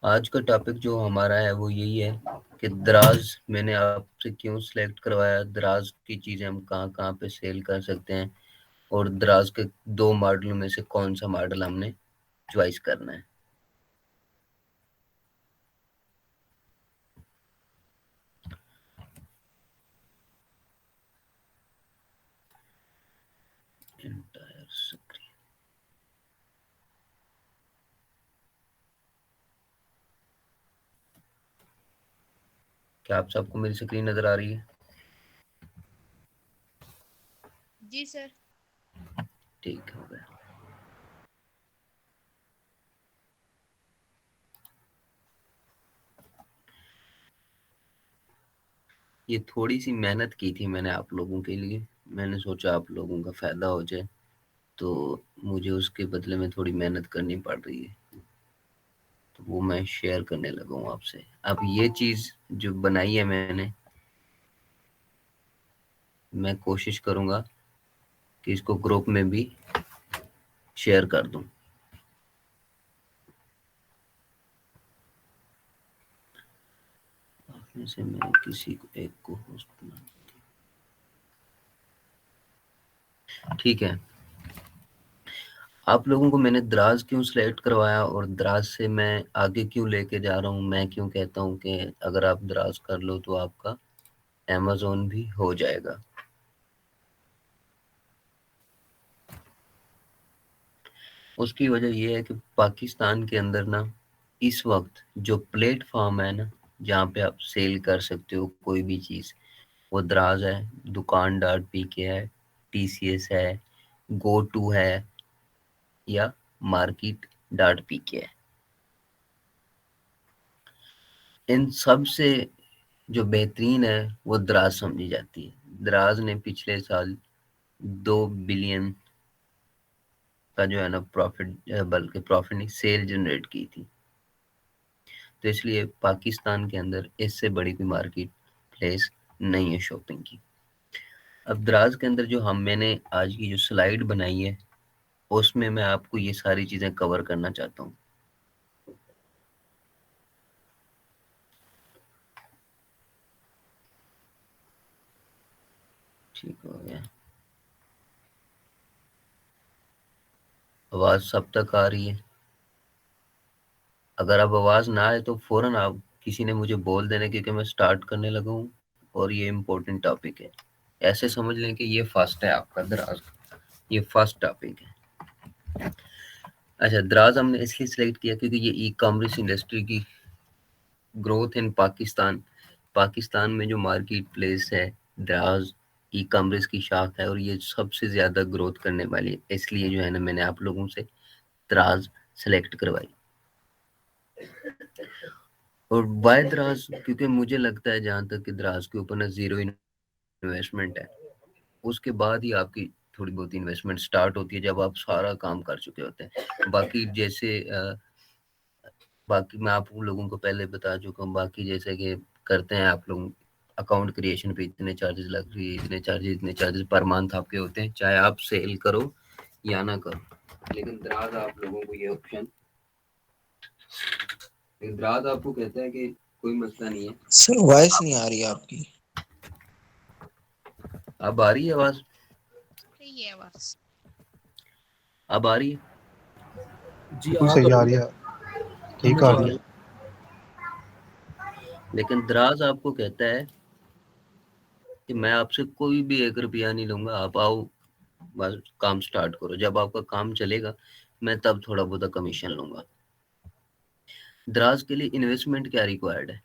आज का टॉपिक जो हमारा है वो यही है कि दराज मैंने आपसे क्यों सिलेक्ट करवाया, दराज की चीज़ें हम कहाँ कहाँ पे सेल कर सकते हैं और दराज के 2 मॉडलों में से कौन सा मॉडल हमने चॉइस करना है। एंटायर स्क्रीन, क्या आप सबको मेरी स्क्रीन नज़र आ रही है? जी सर। ठीक हो गया। ये थोड़ी सी मेहनत की थी मैंने आप लोगों के लिए, मैंने सोचा आप लोगों का फ़ायदा हो जाए, तो मुझे उसके बदले में थोड़ी मेहनत करनी पड़ रही है, तो वो मैं शेयर करने लगा हूँ आपसे। अब ये चीज़ जो बनाई है मैंने, मैं कोशिश करूँगा कि इसको ग्रुप में भी शेयर कर दूँ। में से मैं किसी को एक को होस्ट बना, ठीक है। आप लोगों को मैंने दराज क्यों सिलेक्ट करवाया और दराज से मैं आगे क्यों लेके जा रहा हूँ, मैं क्यों कहता हूँ कि अगर आप दराज कर लो तो आपका अमेज़न भी हो जाएगा। उसकी वजह ये है कि पाकिस्तान के अंदर ना इस वक्त जो प्लेटफॉर्म है ना, जहाँ पे आप सेल कर सकते हो कोई भी चीज़, वो दराज है, दुकान डॉट पी के है, टीसीएस है, गो टू है या मार्केट डॉट पी के है। इन सब से जो बेहतरीन है वो दराज समझी जाती है। दराज ने पिछले साल 2 बिलियन का जो है ना प्रॉफिट, बल्कि प्रॉफिट नहीं, सेल जनरेट की थी। तो इसलिए पाकिस्तान के अंदर इससे बड़ी कोई मार्केट प्लेस नहीं है शॉपिंग की। अब दराज के अंदर जो मैंने आज की जो स्लाइड बनाई है उसमें मैं आपको ये सारी चीज़ें कवर करना चाहता हूँ। ठीक हो गया। आवाज़ सब तक आ रही है? अगर अब आवाज़ ना आए तो फ़ौरन आप किसी ने मुझे बोल देना, क्योंकि मैं स्टार्ट करने लगा हूँ और ये इम्पोर्टेंट टॉपिक है। ऐसे समझ लें कि ये फर्स्ट है आपका दराज, ये फर्स्ट टॉपिक है। अच्छा, दराज हमने इसलिए सिलेक्ट किया क्योंकि ये ई कॉमर्स इंडस्ट्री की ग्रोथ इन पाकिस्तान, पाकिस्तान में जो मार्केट प्लेस है दराज ई कॉमर्स की शाख है और ये सबसे ज़्यादा ग्रोथ करने वाली है। इसलिए जो है ना मैंने आप लोगों से दराज सेलेक्ट करवाई। और बाय दराज क्योंकि मुझे लगता है जहाँ तक कि दराज के ऊपर ना ज़ीरो इन्वेस्टमेंट है, उसके बाद ही आपकी थोड़ी बहुत इन्वेस्टमेंट स्टार्ट होती है जब आप सारा काम कर चुके होते हैं। बाकी जैसे बाकी मैं आप लोगों को पहले बता चुका हूँ, बाकी जैसे कि करते हैं आप लोग अकाउंट क्रिएशन पे इतने चार्जेस लग रही है, इतने चार्जेस पर मंथ आपके होते हैं, चाहे आप सेल करो या ना करो। लेकिन दराज आप लोगों को ये ऑप्शन, दराज आपको कहता है कि कोई मसला नहीं है। सर वॉइस नहीं आ रही है आपकी। अब आ रही है आवाज? सही है बस। अब आ रही है? जी बिल्कुल आ सही तो आ रही रही है, है, ठीक समझ आ आ रही रही है। है। लेकिन दराज आपको कहता है कि मैं आपसे कोई भी 1 रुपया नहीं लूंगा, आप आओ बस काम स्टार्ट करो, जब आपका काम चलेगा मैं तब थोड़ा बहुत कमीशन लूंगा। दराज के लिए इन्वेस्टमेंट क्या रिक्वायर्ड है?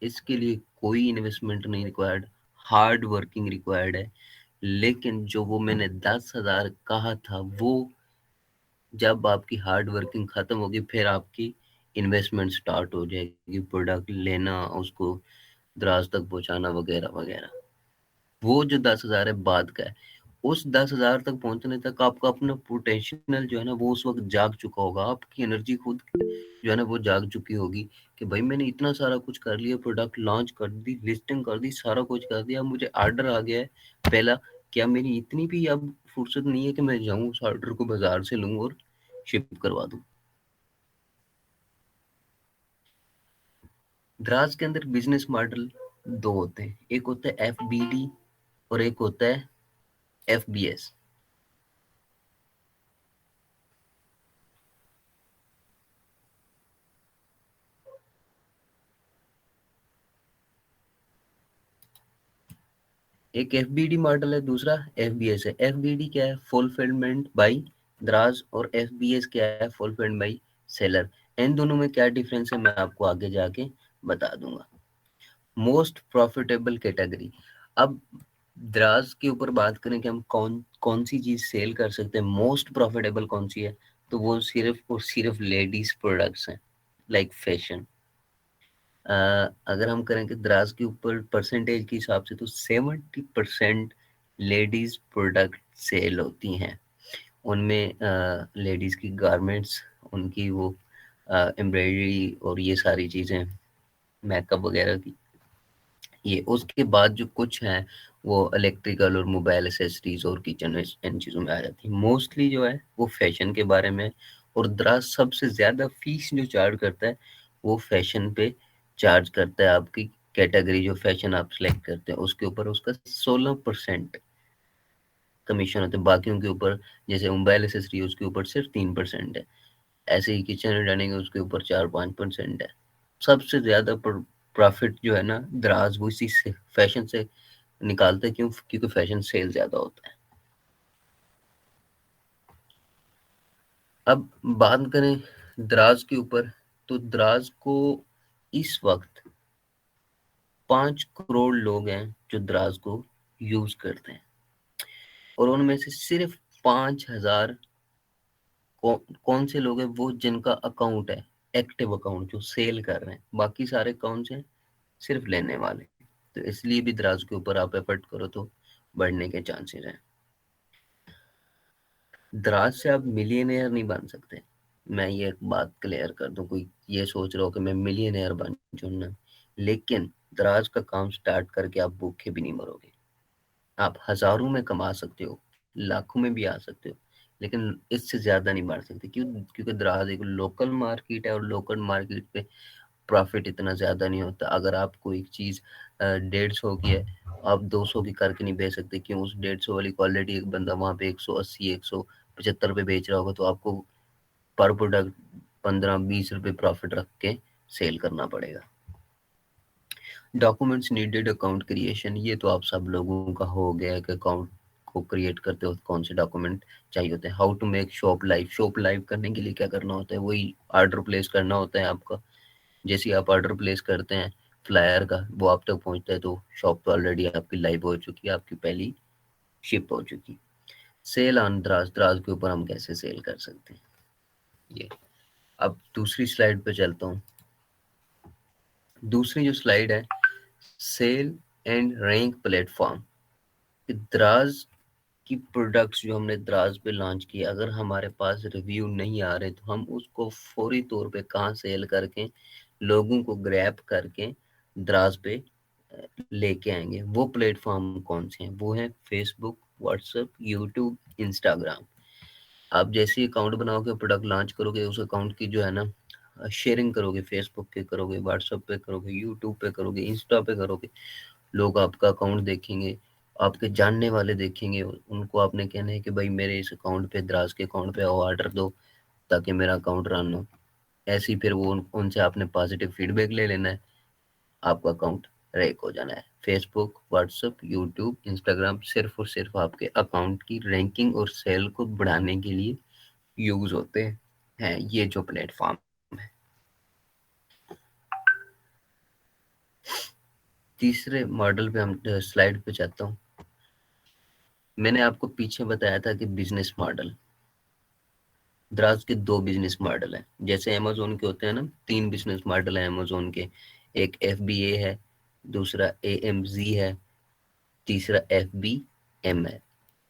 इसके लिए कोई इन्वेस्टमेंट नहीं रिक्वायर्ड, हार्ड वर्किंग रिक्वायर्ड है। लेकिन जो वो मैंने 10,000 कहा था, वो जब आपकी हार्ड वर्किंग खत्म होगी फिर आपकी इन्वेस्टमेंट स्टार्ट हो जाएगी, प्रोडक्ट लेना, उसको दराज तक पहुंचाना वगैरह वगैरह। वो जो 10,000 है बाद का है। उस 10,000 तक पहुंचने तक आपका अपना पोटेंशियल जो है ना वो उस वक्त जाग चुका होगा, आपकी एनर्जी खुद जो है ना वो जाग चुकी होगी कि भाई मैंने इतना सारा कुछ कर लिया, प्रोडक्ट लॉन्च कर दी, लिस्टिंग कर दी, सारा कुछ कर दिया, मुझे ऑर्डर आ गया है। पहला, क्या मेरी इतनी भी अब फुर्सत नहीं है कि मैं जाऊं उस ऑर्डर को बाजार से लूं और शिप करवा दूं? द्राज के अंदर बिजनेस मॉडल दो होते हैं, एक होता है FBD और एक होता है FBS। एक FBD मॉडल है, दूसरा FBS है। FBD क्या है? Fulfilment by Daraz. और FBS क्या है? Fulfilment bye seller. इन दोनों में क्या डिफरेंस है मैं आपको आगे जाके बता दूंगा। Most profitable category. अब द्राज के ऊपर बात करें कि हम कौन कौन सी चीज सेल कर सकते हैं, मोस्ट प्रॉफिटेबल कौन सी है, तो वो सिर्फ और सिर्फ लेडीज प्रोडक्ट्स हैं, लाइक फैशन। अगर हम करें कि द्राज के ऊपर परसेंटेज के हिसाब से तो 70% लेडीज प्रोडक्ट सेल होती हैं। उनमें लेडीज की गारमेंट्स, उनकी वो एम्ब्रॉयडरी और ये सारी चीज़ें, मेकअप वगैरह की, ये उसके बाद जो कुछ है वो इलेक्ट्रिकल और मोबाइल एसेसरीज और किचन इन चीज़ों में आ जाती है। मोस्टली जो है वो फैशन के बारे में। और द्रास सबसे ज़्यादा फीस जो चार्ज करता है वो फैशन पे चार्ज करता है। आपकी कैटेगरी जो फैशन आप सिलेक्ट करते हैं उसके ऊपर उसका 16% कमीशन होता है। बाकियों के ऊपर जैसे मोबाइल एसेसरी उसके ऊपर सिर्फ 3% है। ऐसे ही किचन रनिंग है उसके ऊपर 4-5% है। सबसे ज्यादा प्रॉफिट जो है ना दराज वो इसी से फैशन से निकालते हैं। क्यों? क्योंकि फैशन सेल ज्यादा होता है। अब बात करें दराज के ऊपर, तो दराज को इस वक्त 5 करोड़ लोग हैं जो दराज को यूज करते हैं, और उनमें से सिर्फ 5,000 कौन से लोग हैं? वो जिनका अकाउंट है एक्टिव अकाउंट, जो सेल कर रहे हैं। बाकी सारे कौन से? सिर्फ लेने वाले। तो इसलिए भी दराज के ऊपर आप एफर्ट करो तो बढ़ने के चांसेस हैं। दराज से आप मिलियनेयर नहीं बन सकते। मैं ये एक बात क्लियर कर दूं, कोई ये सोच रहा हो कि मैं मिलियनेयर बन चुनना, लेकिन दराज का काम स्टार्ट करके आप भूखे भी नहीं मरोगे। आप हजारों में कमा सकते हो, लाखों में भी आ सकते हो, लेकिन इससे ज्यादा नहीं बढ़ सकते। क्यों? क्योंकि दराज एक लोकल मार्केट है और लोकल मार्केट पे प्रॉफिट इतना ज़्यादा नहीं होता। अगर आपको एक चीज़ 150 की है, आप 200 की करके नहीं बेच सकते। क्यों? उस 150 वाली क्वालिटी एक बंदा वहाँ पे 180 175 पे बेच रहा होगा, तो आपको पर प्रोडक्ट 15-20 रुपए प्रॉफिट रख के सेल करना पड़ेगा। डॉक्यूमेंट्स नीडेड अकाउंट क्रिएशन, ये तो आप सब लोगों का हो गया कि अकाउंट को क्रिएट करते हो कौन से डॉक्यूमेंट चाहिए होते हैं। How to make shop live. Shop live करने के लिए क्या करना होता है? वही ऑर्डर प्लेस करना होता है आपका। जैसे ही आप ऑर्डर प्लेस करते हैं फ्लायर का, वो आप तक पहुंचता है तो शॉप तो ऑलरेडी आपकी लाइव हो चुकी है, आपकी पहली शिप हो चुकी। Cell on Draj. द्राज के ऊपर हम कैसे सेल कर सकते हैं ये। अब दूसरी स्लाइड पे चलता हूँ। दूसरी जो स्लाइड है, cell and rank platform. Draj की प्रोडक्ट्स जो हमने द्राज पे लॉन्च किए, अगर हमारे पास रिव्यू नहीं आ रहे तो हम उसको फौरी तौर पे कहाँ सेल करके लोगों को ग्रैब करके द्राज पे लेके आएंगे। वो प्लेटफॉर्म कौन से हैं? वो है फेसबुक, व्हाट्सएप, यूट्यूब, इंस्टाग्राम। आप जैसे अकाउंट बनाओगे, प्रोडक्ट लॉन्च करोगे, उस अकाउंट की जो है ना शेयरिंग करोगे, फेसबुक पे करोगे, व्हाट्सएप पे करोगे, यूट्यूब पे करोगे, इंस्टा पे करोगे, लोग आपका अकाउंट देखेंगे, आपके जानने वाले देखेंगे, उनको आपने कहना है कि भाई मेरे इस अकाउंट पे, द्राज के अकाउंट पे आओ, ऑर्डर दो ताकि मेरा अकाउंट रन हो। ऐसे ही फिर वो उनसे आपने पॉजिटिव फीडबैक ले लेना है, आपका अकाउंट रैंक हो जाना है। फेसबुक, व्हाट्सएप, यूट्यूब, इंस्टाग्राम सिर्फ और सिर्फ आपके अकाउंट की रैंकिंग और सेल को बढ़ाने के लिए यूज होते हैं, ये जो प्लेटफॉर्म है। तीसरे मॉडल पे हम स्लाइड पे चाहता हूँ। मैंने आपको पीछे बताया था कि बिजनेस मॉडल, द्राज के 2 बिजनेस मॉडल हैं। जैसे अमेजोन के होते हैं ना, 3 बिजनेस मॉडल हैं अमेजोन के। एक FBA है, दूसरा AMZ है, तीसरा FBM है।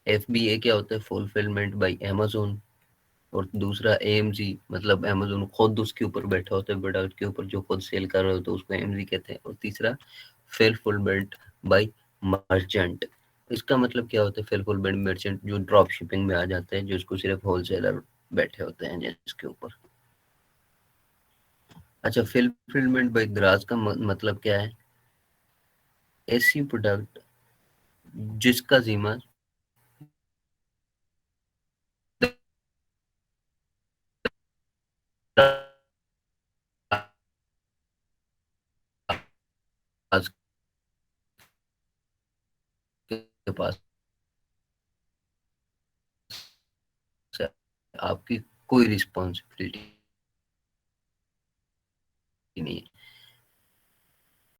FBA क्या होता है? Fulfilment bye Amazon. और दूसरा AMZ मतलब अमेजोन खुद उसके ऊपर बैठा होता है, प्रोडक्ट के ऊपर जो खुद सेल कर रहे होते हैं उसको AMZ कहते हैं। और तीसरा फुलफिलमेंट बाय मर्चेंट। इसका मतलब क्या होता है? फुलफिलमेंट मर्चेंट जो ड्रॉप शिपिंग में आ जाते हैं, जिसको सिर्फ होलसेलर बैठे होते हैं जिसके ऊपर। अच्छा, फिलफिलमेंट बाय द्रास का मतलब क्या है? ऐसी प्रोडक्ट जिसका जिम्मा द्रास के पास है, आपकी कोई रिस्पॉन्सिबिलिटी नहीं है।